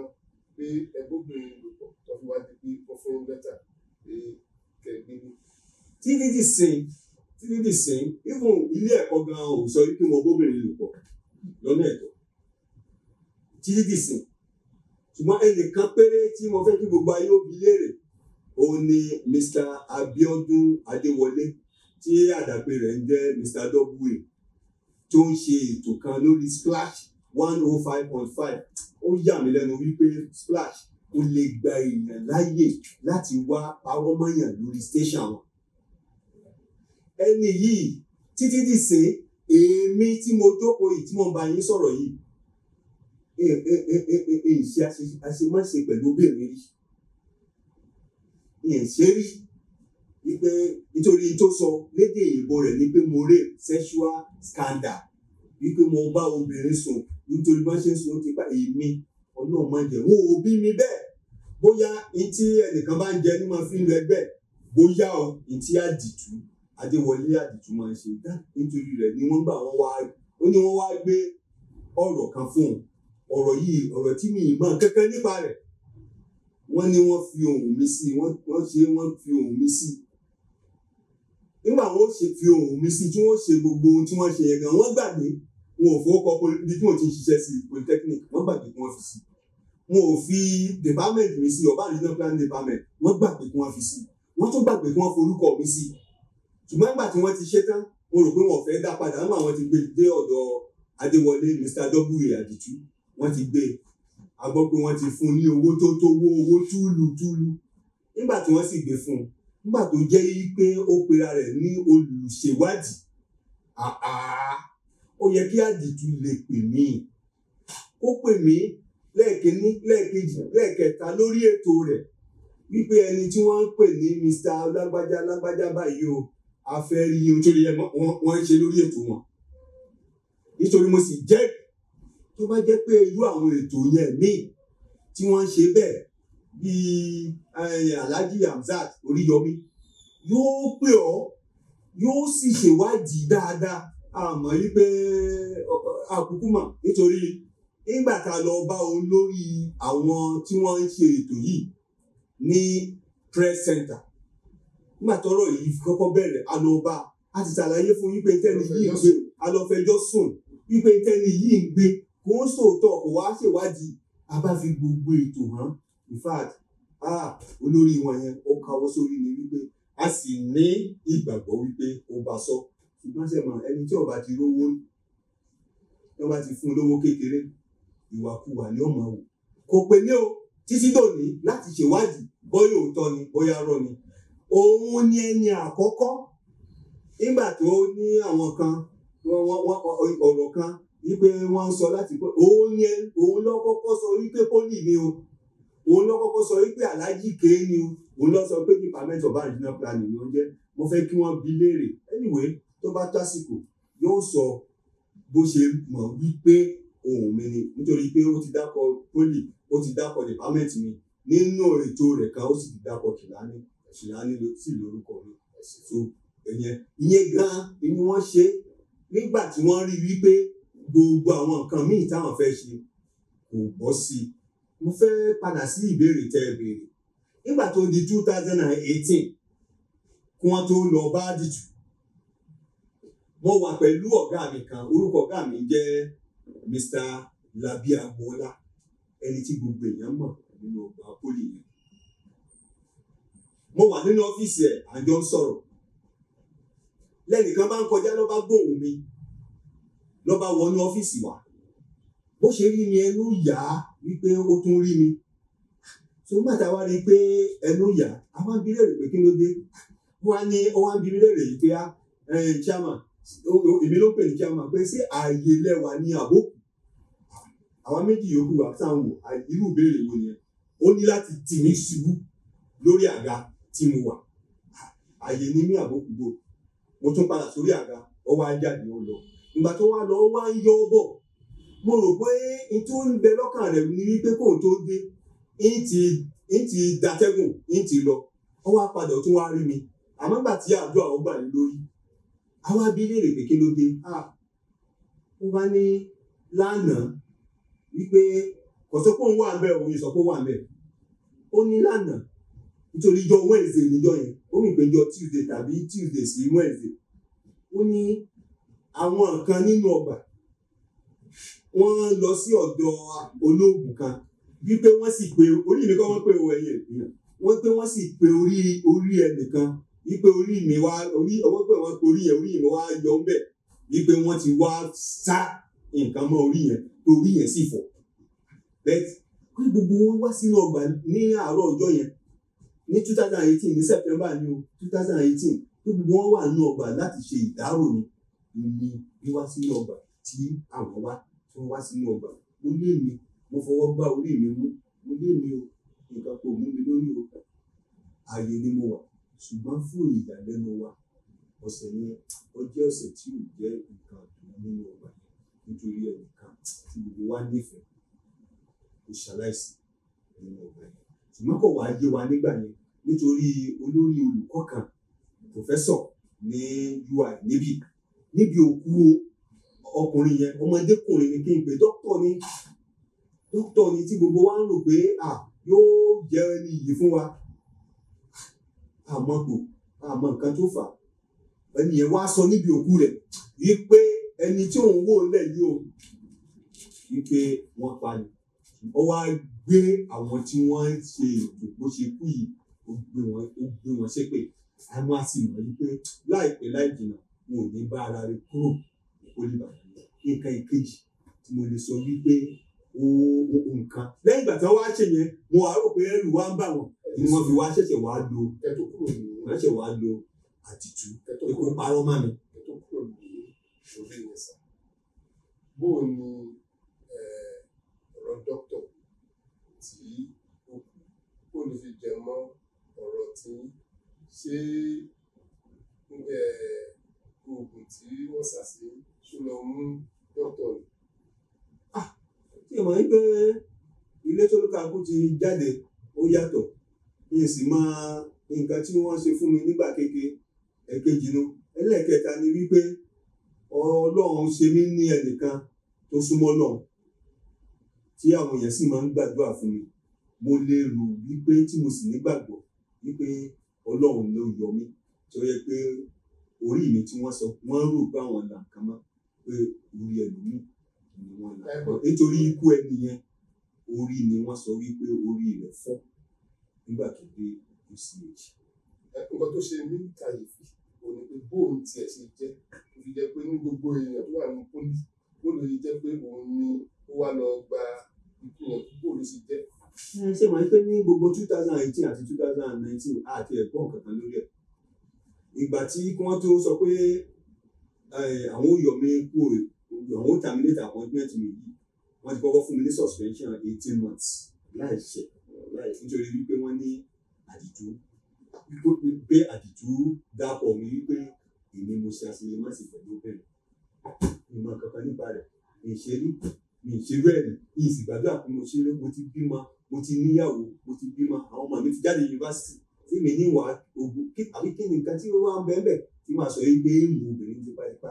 pé ẹgbóbìnrin lò pọ̀ tó fi wá di pé wọ́n fún lẹ́tà pé kẹ̀gbẹ́ ní. títí di sìn even ilé ẹ̀kọ́ gan-an ò sọ wípé wọn bóbìnrin lò pọ̀ lọ́nà ẹ̀tọ́ títí di sìn ṣùgbọ́n ẹnìkan péré tí mo fẹ́ kí gbogbo ayé ó bi léèrè òun ni Mr. Abiodun Adéwọlé tí àdàpè rẹ̀ ń jẹ́ Mr. W tó ń ṣe ètò kan lórí Splash 105.5 ó yà mí lẹ́nu wípé Splash ó lè gba èèyàn láàyè láti wá parọ́ mọ́yàn lórí station wọn. ẹni yìí títí di sìn èmi tí mo jókòó yìí tí mo ń bá yín sọ̀rọ̀ yìí ìṣe àṣemáṣe pẹ̀lú obìnrin rí ìṣe rí wípé nítorí tó sọ lédè òyìnbó rẹ̀ ní pé mo rape sexual scandal wípé mo bá obìnrin sùn nítorí bá ṣe ń sùn ti pa èmi ọlọ́run máa ń jẹ wọn ò bí mi bẹ́ẹ̀ bóyá ntí ẹnìkan bá ń jẹ ní máa fi ń lọ ẹgbẹ́ bóyá o ntí àdìtú Adéwọlé àdìtú máa ń ṣe dá nítorí rẹ̀ ni wọ́n gbà wọ́n wá gbé ọ̀rọ̀ kan fún un ọ̀rọ̀ yìí ọ̀rọ̀ tí mi ì mọ̀ kankan nípa rẹ̀ wọ́n ní wọ́n fi ohùn mi sí wọ́n fi ohùn mi sí nígbà wọ́n fi ohùn mi sí tí wọ́n ṣe gbogbo ohun tí wọ́n ṣe yẹn gan wọ́n gbàgbé wọn ò fowó kọ ibi tí wọ́n ti ń ṣiṣẹ́ sí polytechnic wọ́n gbàgbé kí wọ́n fi sí wọn ò fi department mi sí Ọ̀bá regional planning department wọ́n gbàgbé kí wọ́n fi sí wọ́n tún gbàgbé kí wọ́n forúkọ mi sí ṣùgbọ́n nígbà tí wọ́n ti ṣe tán mo rò pé wọn ò fẹ́ dá padà nígbà wọ́n ti gbé dé ọ̀dọ̀ Adéwọlé Mr. W Àdìtú wọ́n ti gbé a gbọ́ pé wọ́n ti fún ní owó tó owó túlù nígbà tí wọ́n sì gbé fún un nígbà tó jẹ́ pé ó pera rẹ̀ ní olùṣèwádìí ó yẹ kí Àdìtú lè pè mí ó pè mí lẹ́ẹ̀kínní lẹ́ẹ̀kejì lẹ́ẹ̀kẹta lórí ètò rẹ̀ wípé ẹni tí wọ́n ń pè ní Mr. lágbájá báyìí o a fẹ́ rí ohun tó yẹ wọ́n ń ṣe lórí ètò wọn nítorí mo sì jẹ́ tó bá jẹ́ pé irú àwọn ètò yẹn míì tí wọ́n ń ṣe bẹ́ẹ̀ bíi Alhaji Hamzat Oríyọmí yóò pè ọ́ yóò sì ṣèwádìí dáadáa àmọ́ wípé àkúkú mọ̀ nítorí nígbà tá a lọ bá olórí àwọn tí wọ́n ń ṣe ètò yìí ní press center nígbà tọ́rọ̀ yìí kọ́kọ́ bẹ̀rẹ̀ a lọ bá a ti ṣàlàyé fún wípé tẹ́ni yìí ń gbé a lọ fẹjọ́ sùn wípé tẹ́ni yìí ń gbé kò ń sòótọ́ kò wá ṣèwádìí a bá fi gbogbo ètò hàn in fact olórí wọn yẹn ó káwọ́ sórí ni wípé a sì ní ìgbàgbọ́ wípé ó bá sọ ṣùgbọ́n ṣe mọ̀ ẹni tí ó bá ti rówó tí wọ́n bá ti fún lówó kékeré ìwàkuwà ni ó máa wò kò pè ní o títí dòní láti ṣèwádìí bóyá òótọ́ ni bóyá rọ́ ni òun ni ẹni àkọ́kọ́ nígbà tó ní àwọn kan ọ̀rọ̀ kan wípé wọ́n ń sọ láti pé òun ló kọ́kọ́ sọ wípé pólì ni o òun ló kọ́kọ́ sọ wípé Alhaji Kéé ni o òun ló sọ pé department of regional planning ló ń jẹ́ mo fẹ́ kí wọ́n bi léèrè anyway tó bá tásìkò yóò sọ bó ṣe mọ̀ wípé ohun mi ni nítorí pé ó ti dákọ̀ pólì ó ti dákọ̀ department mi nínú ètò rẹ̀ kan ó sì ti dákọ̀ Kìlání sí lórúkọ mi so ìyẹn gan ni wọ́n ṣe nígbà tí wọ́n rí wípé gbogbo àwọn nǹkan míì táwọn fẹ́ ṣe kò bọ́ sí i mo fẹ́ padà sí ìbéèrè tẹ́ ẹ béèrè nígbà tó di 2018 kí wọ́n tó lọ bá Àdìtú mo wà pẹ̀lú ọ̀gá mi kan orúkọ ọ̀gá mi jẹ́ Mr. Labi Agboola ẹni tí gbogbo èèyàn mọ̀ nínú ọgbà pólì yẹn mo wà nínú ọ́fíìsì ẹ̀ àjọ ń sọ̀rọ̀ lẹ́nìkan bá ń kọjá ló bá gbóhùn mi ló bá wọnú ọ́fíìsì wa bó ṣe rí mi ẹnu yà á wípé ó tún rí mi tó ń bàtà wá rí i pé ẹnu yà á wá ń bi léèrè pé kí ló dé ó wá ń bi léèrè yìí pé chairman èmi ló pè ní chairman pé ṣé ààyè lẹ́wà ní àbókù àwọn méjì yòókù wà táwọn wò irú ìbéèrè wo nìyẹn ó ní láti tì mí ṣubú lórí àga tí mo wà ààyè ní mí àbókù bò mo tún padà sórí àga ó wá jáde ó lọ ìgbà tó wá lọ ó wá ń yọ bọ̀ mo rò pé n tó ń bẹ lọ́kàn rẹ̀ ní wípé kóun tó dé n ti datẹ́gùn n ti lọ ó wá padà ó tún wá rí mi àmọ́ ìgbà tí àdúrà ó gbà ní lórí àwa bí léèrè pé kí ló dé ó bá ní lánàá wípé kò sọ pé òun wà ń bẹ̀ òun sọ pé ó wà ń bẹ̀ ó ní lánàá nítorí ijọ́ Wednesday níjọ́ yẹn ó mì pé ijọ́ Tuesday tàbí Tuesday sí Wednesday ó ní àwọn kan nínú ọgbà wọ́n lọ sí ọ̀dọ̀ olóògùn kan wípé wọ́n sì pe orí mi kọ́ wọ́n pe owó ẹ̀yẹ ìpìyàn wọ́n sì pe orí ẹnìkan wípé orí mi wá ọwọ́ pé wọ́n pe orí mi wá yọ ń bẹ̀ wípé wọ́n ti wá sá nǹkan mọ́ orí yẹn tó orí yẹn sì fọ́ bẹ́ẹ̀ pé gbogbo wọn wá sínú ọgbà ní àárọ̀ ọjọ́ yẹn ní 2018 ní September ní 2018 pé gbogbo wọn wà nínú ọgbà láti ṣe ìdárò ní wíwá sínú ọgbà tí àwọn wọ́n wá sínú ọgbà mo lé mi mo fọwọ́ gbá orí mi mú mo lé mi o nǹkan kò mú mi lórí o ààyè ni mo wà ṣùgbọ́n fún ìyàlẹ́nu wa ọ̀sẹ̀ yẹn ó jẹ́ ọ̀sẹ̀ tí ò jẹ́ nǹkan àdúrà nínú ọgbà nítorí ẹnìkan tí gbogbo wa nífẹ̀ẹ́ kò ṣaláìsí nínú ọgbà yẹn ṣùgbọ́n kò wá yé wa nígbà yẹn nítorí olórí olùkọ́ kan pòfẹ́sọ̀ ní UI níbi òkú ọkùnrin yẹn ọmọdékùnrin ni kí n pè dókítà ni tí gbogbo wa ń rò pé yóò jẹ́ ẹni yìí fún wa àmọ́ nǹkan tó fà ẹni yẹn wá sọ níbi òkú rẹ̀ wípé ẹni tí òun wò lẹ̀ yìí o wípé wọ́n pa ni ó wá gbé àwọn tí wọ́n ṣe ètò bó ṣe kú yìí ó gbé wọn ṣépè a máa sì mọ̀ wípé láìpẹ́ láì jìnnà wọn ò ní bá ara rẹ̀ kúrò ó lè bàjẹ́ nǹkan ìkejì tí mo lè sọ wípé nǹkan lẹ́yìn ìgbà tí wọ́n wá ṣe yẹn mo wá rò pé ẹrù wa ń bà wọ́n ni wọ́n fi wá ṣẹ̀ṣẹ̀ wá lo àdìtú epo parọ́ mọ́ mi. bóò ni ọ̀rọ̀ dókítà tí ó kù bóò ló fi jẹ mọ́ ọ̀rọ̀ tí ṣé oògùn tí wọ́n ṣàṣe ṣó lọ mú dókítà ni. tí mo ní pé ilé tó lókàkú ti jáde ó yàtọ̀ kí n sì máa nǹkan tí wọ́n ṣe fún mi nígbà kékeré ẹ̀kejì nu ẹlẹ́ẹ̀kẹta ni wípé Ọlọ́run ṣe mí ní ẹnìkan tó súnmọ́ náà tí àwọn èèyàn sì máa ń gbàdúrà fún mi mo lè rò wípé tí mo sì nígbàgbọ́ wípé Ọlọ́run ló yọ mí tó yẹ pé orí mi tí wọ́n sọ wọ́n rò pé àwọn là kan mọ́ pé orí ẹlòmíì ni wọ́n là nítorí ikú ẹni yẹn orí ni wọ́n sọ wípé orí rẹ̀ fọ́ nígbà tó dé UCH. nǹkan tó ṣe mí kàyéfì òun ni pé bóun tiẹ̀ ṣe jẹ́ ó fi jẹ́ pé ní gbogbo èèyàn tó wà ní pólì bó ló yẹ jẹ́ pé òun ni ó wá lọ gba ikú yẹn bó ló ṣe jẹ́. ṣé màá pé ní gbogbo 2018 àti 2019 àti ẹ̀kọ́ kankan lórí ẹ̀ ìgbà tí wọ́n tó sọ pé àwọn ò yọ mí kú àwọn ò terminate appointment mi yìí wọ́n ti kọ́kọ́ fún mi ní suspension 18 months láì nítorí wípé wọ́n ní àdìtú pé àdìtú dápọ̀ mi wípé èmi mo ṣe àṣeyọmọ́sí pẹ̀lú bẹ́ẹ̀ ìmọ̀ kankan nípa rẹ̀ ìṣerú ẹ̀rí ìsìgbàdúrà pé mo ṣe mo ti bímọ mo ti níyàwó mo ti bímọ àwọn ọmọ mi ti jáde yunifásitì tí mi ní wà ogun àbí kí ni nǹkan tí ó wà ń bẹ́ẹ̀ tí màá sọ yìí pé èèmù obìnrin tipátipá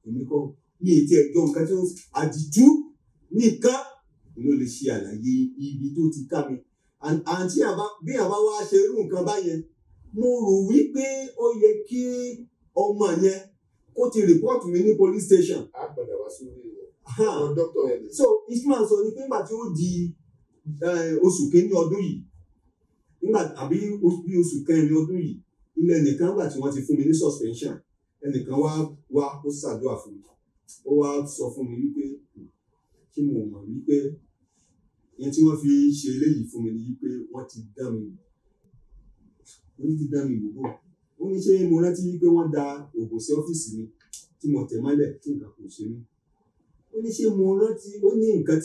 èmi kọ́ ní ètí ẹ̀jọ́ nǹkan tí ó àdìtú nìkan ló lè ṣe àlàyé ibi tó ti ká mi àǹtí bí àbá wa ṣe irú nǹkan báyẹn mo rò wípé ó yẹ kí ọmọ yẹn kó ti rìpọ́ọ̀tù mi ní police station. a gbọ́dọ̀ wá sórí ọ̀rọ̀ dókítà yẹn. so Ismail sọ ni pé nígbà tí ó di oṣù kínní ọdún yìí àbí bí oṣù kẹrin ọdún yìí ilé ẹnìkan gbà tí wọ́n ti fún mi ní suspension ẹnìkan wá ó ṣàdúrà fún mi ó wá sọ fún mi wípé kí mo mọ̀ wípé ìyẹn tí wọ́n fi ṣe eléyìí fún mi ni wípé wọ́n ti dá mi wò ó ní ṣé mo rántí wípé wọ́n da oògùn sí ọ́fíìsì mi tí mo tẹ̀ mọ́lẹ̀ tí nǹkan kò ṣe mí ó ní ṣé mo rántí ó ní nǹkan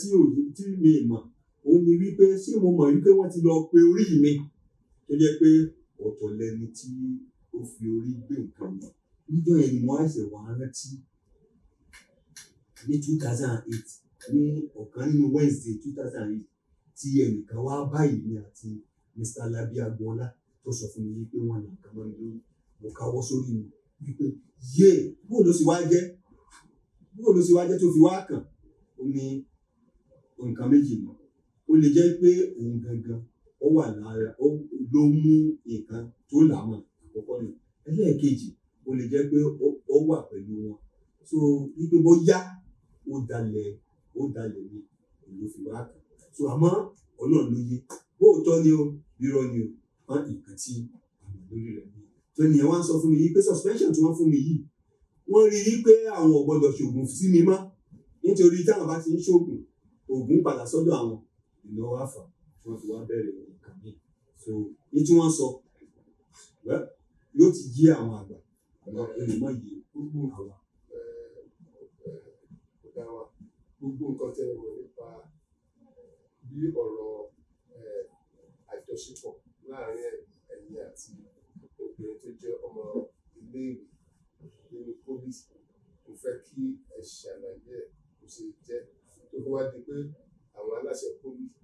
tí mi mọ̀ ó ní wípé ṣé mo mọ̀ wípé wọ́n ti lọ pe orí mi tó jẹ́ pé ọ̀tọ̀ lẹni tí ó fi orí gbé nǹkan mi níjọ́ yẹn ni mo á ṣe wà rántí ní 2008 ní ọ̀kan nínú Wednesday 2008 tí ẹnìkan wá báyìí ní àti Mr. Labi Agboola tó sọ fún mi wípé wọ́n là nǹkan mọ́ mi lórí mo káwọ́ sórí mi wípé bó ló sì wá jẹ́ bó ló ṣe wá jẹ́ tó fi wá kàn ó ní nǹkan méjì mọ́ ó lè jẹ́ pé òun gangan ó wà lára ó ló mú nǹkan tó làmọ̀ àkọ́kọ́ ni ẹlẹ́ẹ̀kejì ó lè jẹ́ pé ó wà pẹ̀lú wọn so wípé bóyá ó dalẹ̀ ní ló fi wá kàn so àmọ́ ọlọ́run ló yé bóòótọ́ ni ó rírọ́ ni ó wọ́n nǹkan tí àmọ̀ lórí rẹ̀ ni tó ènìyàn wá ń sọ fún mi yìí pé suspension tí wọ́n fún mi yìí wọ́n rí i pé àwọn ò gbọ́dọ̀ ṣoògùn sí mi mọ́ nítorí táwọn bá ti ń ṣoògùn oògùn padà sọ́dọ̀ àwọn ìnáwó àfà tí wọ́n fi wá bẹ̀rẹ̀ nǹkan mi so ní tí wọ́n sọ yóò ti yé àwọn àgbà àmọ́ ó lè má yé gbogbo àwa. Gbogbo nǹkan tẹ́ ẹ mọ̀ nípa bí ọ̀rọ̀ àjọṣepọ̀ láàárín ẹ̀yin àti obìnrin tó jẹ́ ọmọ iléèwé nínú pólísì mo fẹ́ kí ẹ ṣàlàyé ẹ̀ kó ṣe jẹ́ tó fi wá di pé àwọn aláṣẹ pólísì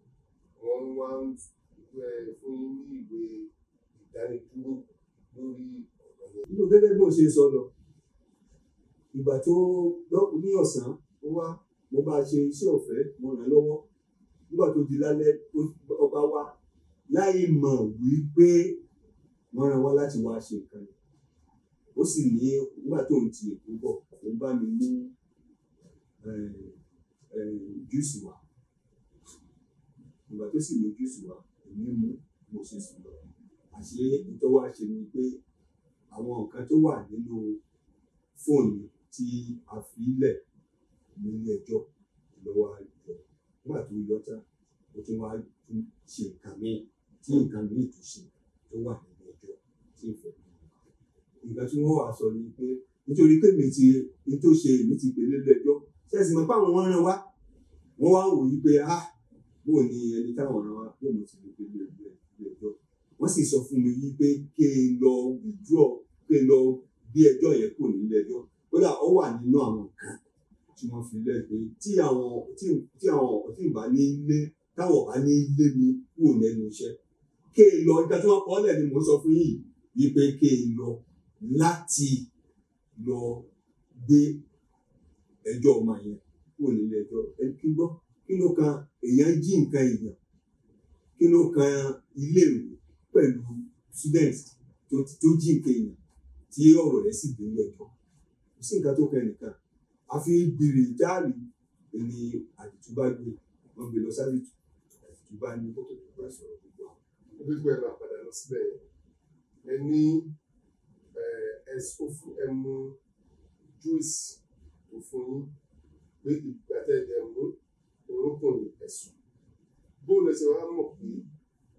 wọ́n wá ń fún yín ní ìwé ìdánidúró lórí ọ̀rọ̀ yẹn. nínú gẹ́gẹ́ bó ṣe sọ lọ ìgbà tó ní ọ̀sán ó wá mo bá ṣe iṣẹ́ ọ̀fẹ́ mo ràn lọ́wọ́ nígbà tó di lálẹ́ ọba wá láì mọ̀ wípé wọ́n rán wá láti wá ṣe nǹkan yẹn ó sì ní nígbà tó ń ti èkó bọ̀ ó bá mi mú júùsì wá ìgbà tó sì mú júùsì wá èmi mú mo ṣe sùn lọ àṣé ìtọ́wọ́ àṣẹ ni pé àwọn nǹkan tó wà nínú fóònù tí a fi lẹ̀ nílé ẹjọ́ lọ́wọ́ àjọ nígbà tó yọ tán ó tún wá ṣe nǹkan míì tí nǹkan míì tó ṣe tó wà nílé ẹjọ́ tí ìfẹ́ nǹkan tí wọ́n wà sọ ni pé nítorí pé mi tó ṣe èmi ti pè nílé ẹjọ́ ṣẹ́ẹ̀sì mọ́ pé àwọn wọn rán wá wọ́n wá wò yí pé bó ni ẹni táwọn rán wá bó mo ti lè pè nílé ẹjọ́ wọ́n sì sọ fún mi yí pé kí n lọ withdraw kí n lọ gbé ẹjọ́ yẹn kò nílé ẹjọ́ kódà ó wà nínú àwọn nǹkan tí wọ́n fi lẹ́gbẹ̀ẹ́ tí ìbá ní ilé táwọn bá ní ilé mi kúrò lẹ́nu iṣẹ́ kí n lọ ìgbà tí wọ́n kọ́ lẹ̀ ni mò ń sọ fún yìí wípé kí n lọ láti lọ gbé ẹjọ́ ọmọ yẹn kúrò nílé ẹjọ́ kí gbọ́ kí ló kan èèyàn jí nǹkan èèyàn kí ló kan iléèwé pẹ̀lú student tó jí nǹkan èèyàn tí ọ̀rọ̀ rẹ̀ sì dé ilé ẹjọ́ kò sí nǹkan tó kẹ́ nìkan àfi gbèrè jáàrí ẹni àdìtúbá gbé wọn gbé lọ sáré àdìtúbá ní kótó tó bá sọ̀rọ̀ gbogbo àwọn. ó bí pé ẹ máa padà lọ síbẹ̀ yẹn ẹ ní ẹmu juice tó fún yín pé ìgbà tẹ̀lé mú orúnkún ní ẹ̀sùn bóòlù ẹsẹ̀ wa mọ̀ pé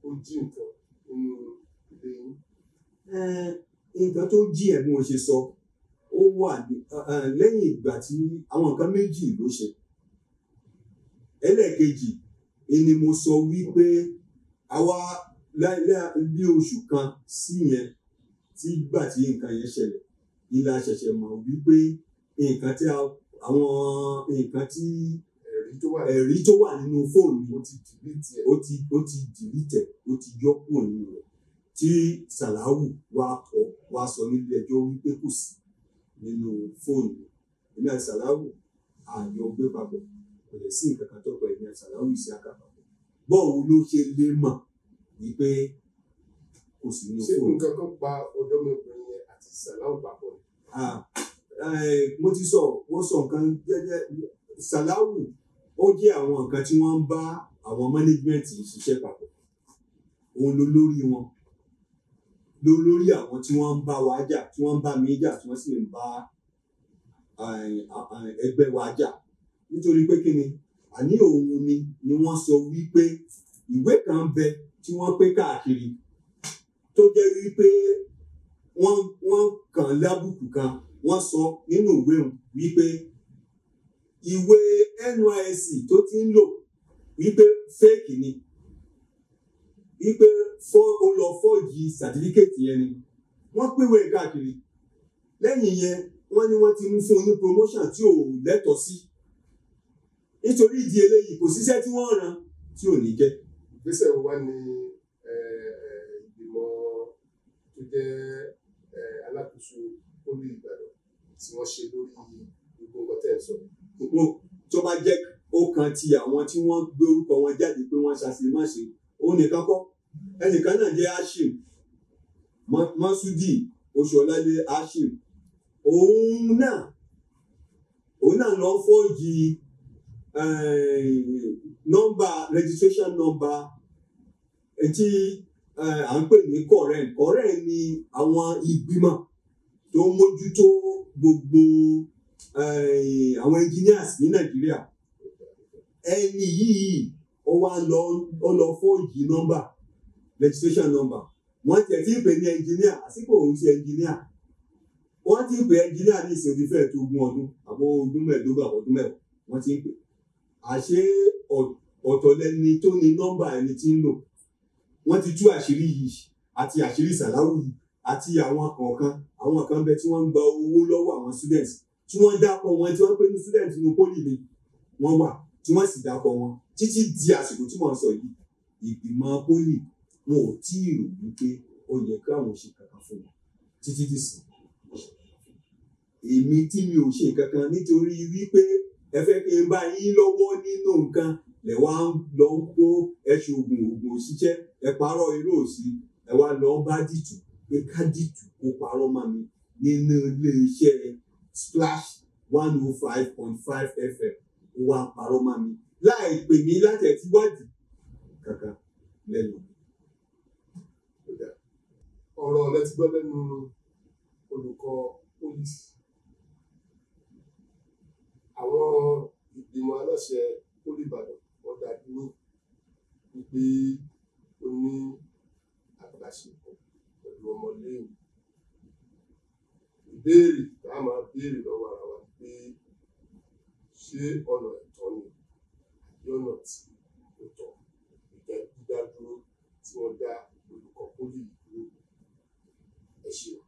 ó jí nǹkan nínú ilé yín. nǹkan tó jí ẹ̀ bí mo ṣe sọ ó wà lẹ́yìn ìgbà tí àwọn nǹkan méjì ló ṣe ẹlẹ́ẹ̀kejì ni mo sọ wípé àwa bí oṣù kan sí yẹn tí gbà tí nǹkan yẹn ṣẹlẹ̀ ilé aṣẹ̀ṣẹ̀ mọ̀ wípé nǹkan tí àwọn nǹkan tí ẹ̀rí tó wà nínú fóònù ó ti dìlítẹ̀ ó ti yọ kúrò nínú rẹ̀ tí Sàláwù wá sọ nílé ẹjọ́ wípé kò sí nínú fóònù èmi àti Sàláwù àjọ gbé papọ̀ kò lè sí nǹkan kan tó pọ̀ èmi àti Sàláwù sí àkàpapọ̀ bọ́ọ̀wù ló ṣe lè mọ̀ wípé kò sí nínú fóònù. ṣé nǹkan kan pa ọ̀dọ́mọbìnrin yẹn àti Sàláwù papọ̀ ni. mo ti sọ wọ́n sọ nǹkan jẹ́jẹ́ Sàláwù ó jẹ́ àwọn nǹkan tí wọ́n ń bá àwọn management ṣiṣẹ́ papọ̀ òun ló lórí wọn lórí àwọn tí wọ́n ń bá wa jà tí wọ́n ń bá mi jà tí wọ́n sì ń bá ẹgbẹ́ wa jà nítorí pé kí ni àní òun ni wọ́n sọ wípé ìwé kan bẹ tí wọ́n pé káàkiri tó jẹ́ wípé wọ́n kàn lábùkù kan wọ́n sọ nínú ìwé òun wípé ìwé NYSC tó ti ń lò wípé fake ni wípé ó lọ fọ́ọ̀jì certificate yẹn ni wọ́n pínwé káàkiri lẹ́yìn yẹn wọ́n ní wọ́n ti mú fún un ní promotion tí ò lẹ́tọ̀ọ́ sí nítorí ìdí eléyìí kò síṣẹ́ tí wọ́n rán tí ò ní jẹ́. ìgbésẹ̀ wo wá ní ìgbìmọ̀ tó jẹ́ alákòóso pólì Ìbàdàn tí wọ́n ṣe lórí gbogbo nǹkan tẹ́ ẹ̀ sọ. tó bá jẹ́ ó kan ti àwọn tí wọ́n gbé orúkọ wọn jáde pé wọ́n ṣàṣemáṣe òun nìkan kọ́ ẹnìkan náà jẹ́ Hashim Masudi Oṣuọlálé Hashim òun náà lọ fọ́ọ̀jì nọ́mbà registration number tí à ń pè ní kọ̀rẹ́n ni àwọn ìgbìmọ̀ tó ń mójútó gbogbo àwọn engineers ní Nàìjíríà ẹni yìí ó wá lọ fọ́ọ̀jì nọ́mbà registration number wọ́n tẹ̀ tí ń pè ní engineer àsìkò òun ṣe engineer wọ́n ti ń pè engineer ní ìsìn òfìfẹ́ tó ogún ọdún àbọ̀ ọdún mẹ́ẹ̀ẹ́dógún àbọ̀ ọdún mẹ́wàá wọ́n ti ń pè àṣé ọ̀tọ̀ lẹni tó ní nọ́mbà ẹni tí ń lò wọ́n ti tú àṣírí yìí àti àṣírí sàláwù yìí àti àwọn kan bẹ tí wọ́n ń gba owó lọ́wọ́ àwọn students tí wọ́n dákọ̀ wọn tí wọ́n pè ní students inú poli ni wọ́n wà tí wọ́n sì dákọ̀ wọn títí di àsìkò tí mò ń sọ yìí ìgbìmọ̀ poli wọn ò tí ì rò wípé ó yẹ káwọn ṣe kankan fún wọn títí dìsìn èmi tí mi ò ṣe kankan nítorí wípé ẹ fẹ́ kí n bá yín lọ́wọ́ nínú nǹkan lẹ wá lọ ń kó ẹṣin oògùn òṣìṣẹ́ ẹ parọ́ irú òsì ẹ wá lọ bá dìtù pé ká dìtù kó parọ́ mọ́ mi nínú iléeṣẹ́ Splash 105.5 FM ó wá parọ́ mọ́ mi láì pè mí láti ẹtí wádìí kankan lẹ́nu. ọ̀rọ̀ lẹ́tí gbọ́ lẹ́nu olùkọ́ pólísì àwọn ìgbìmọ̀ aláṣẹ pólì Ìbàdàn wọ́n dá dúró wípé ó ní àgbàṣepọ̀ pẹ̀lú ọmọléèwé ìbéèrè tá a máa béèrè lọ́wọ́ ara wa pé ṣé ọ̀nà ẹ̀tọ́ ni àbí ọ̀nà tí kò tọ́ ìjẹ́ dídá dúró tí wọ́n dá olùkọ́ pólì dúró ẹ ṣeun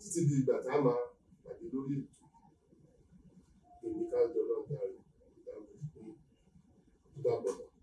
títí di ìgbà tá a máa pàdé lórí ètò èmi ká jọ lọ́ọ́ dárí ìdáhùn pé ó dàbọ̀ náà.